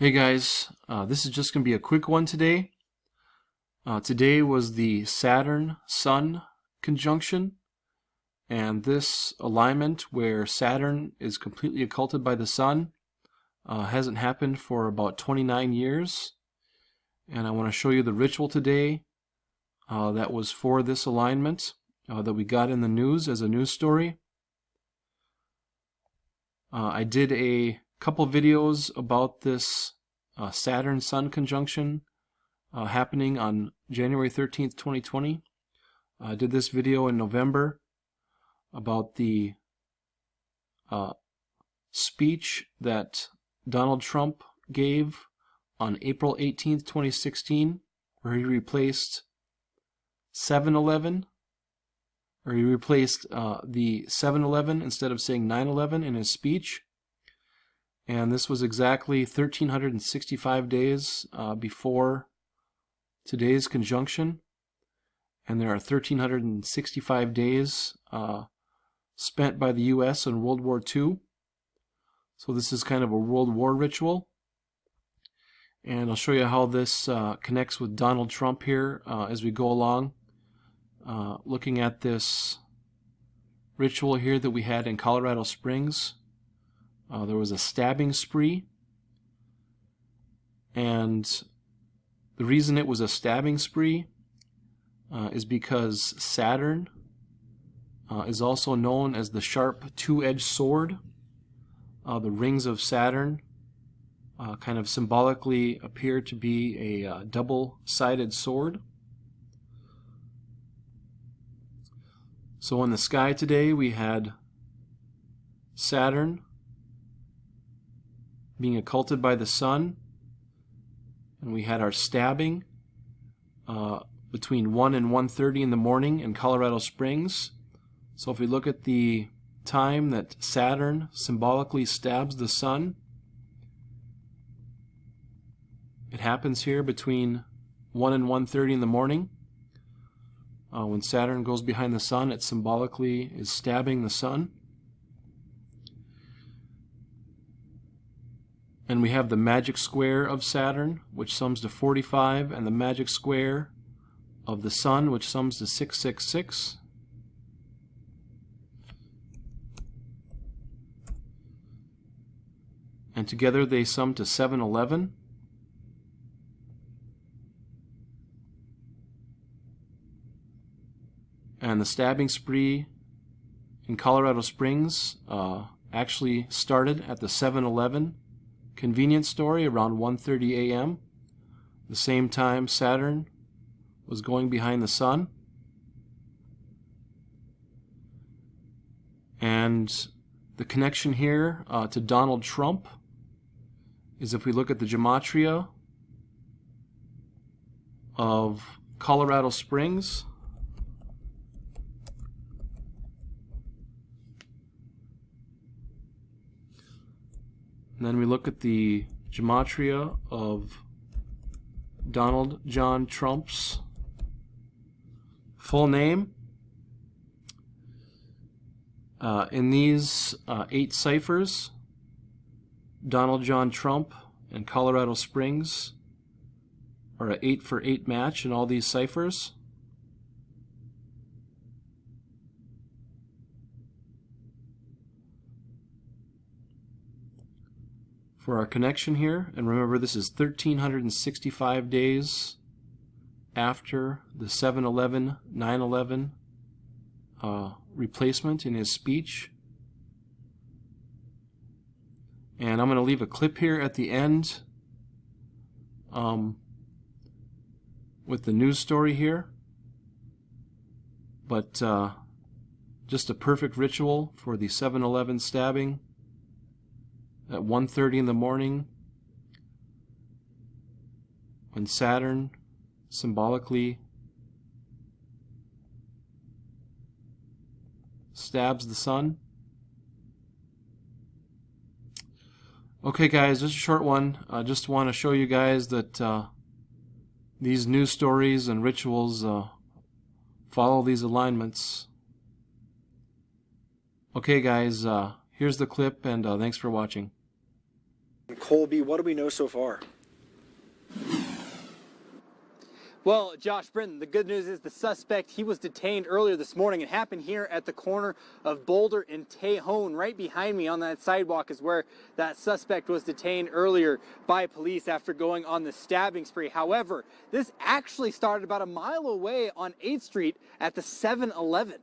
Hey guys, this is just going to be a quick one today. Today was the Saturn-Sun conjunction, and this alignment where Saturn is completely occulted by the Sun hasn't happened for about 29 years. And I want to show you the ritual today that was for this alignment that we got in the news as a news story. I did a couple videos about this Saturn-Sun conjunction happening on January 13th, 2020. I did this video in November about the speech that Donald Trump gave on April 18th, 2016, where he replaced 7/11, or he replaced the 7/11 instead of saying 9/11 in his speech. And this was exactly 1,365 days before today's conjunction. And there are 1,365 days spent by the U.S. in World War II. So this is kind of a World War ritual. And I'll show you how this connects with Donald Trump here as we go along. Looking at this ritual here that we had in Colorado Springs. There was a stabbing spree, and the reason it was a stabbing spree is because Saturn is also known as the sharp two-edged sword. The rings of Saturn kind of symbolically appear to be a double-sided sword. So in the sky today we had Saturn being occulted by the Sun, and we had our stabbing between 1 and 1:30 in the morning in Colorado Springs. So if we look at the time that Saturn symbolically stabs the Sun, it happens here between 1 and 1:30 in the morning. When Saturn goes behind the Sun, it symbolically is stabbing the Sun. And we have the magic square of Saturn, which sums to 45, and the magic square of the Sun, which sums to 666. And together they sum to 7/11. And the stabbing spree in Colorado Springs actually started at the 7/11 convenience store around 1:30 a.m. the same time Saturn was going behind the Sun. And the connection here to Donald Trump is, if we look at the gematria of Colorado Springs, and then we look at the gematria of Donald John Trump's full name. In these 8 ciphers, Donald John Trump and Colorado Springs are an 8-for-8 match in all these ciphers. For our connection here, and remember this is 1,365 days after the 7/11, 9/11 replacement in his speech. And I'm going to leave a clip here at the end with the news story here. But just a perfect ritual for the 7/11 stabbing at 1:30 in the morning, when Saturn symbolically stabs the Sun. Okay guys, just a short one. I just want to show you guys that these news stories and rituals follow these alignments. Okay guys, here's the clip, and thanks for watching. Colby, what do we know so far? Well, Josh Britton, the good news is the suspect, he was detained earlier this morning. It happened here at the corner of Boulder and Tejon. Right behind me on that sidewalk is where that suspect was detained earlier by police after going on the stabbing spree. However, this actually started about a mile away on 8th Street at the 7-Eleven.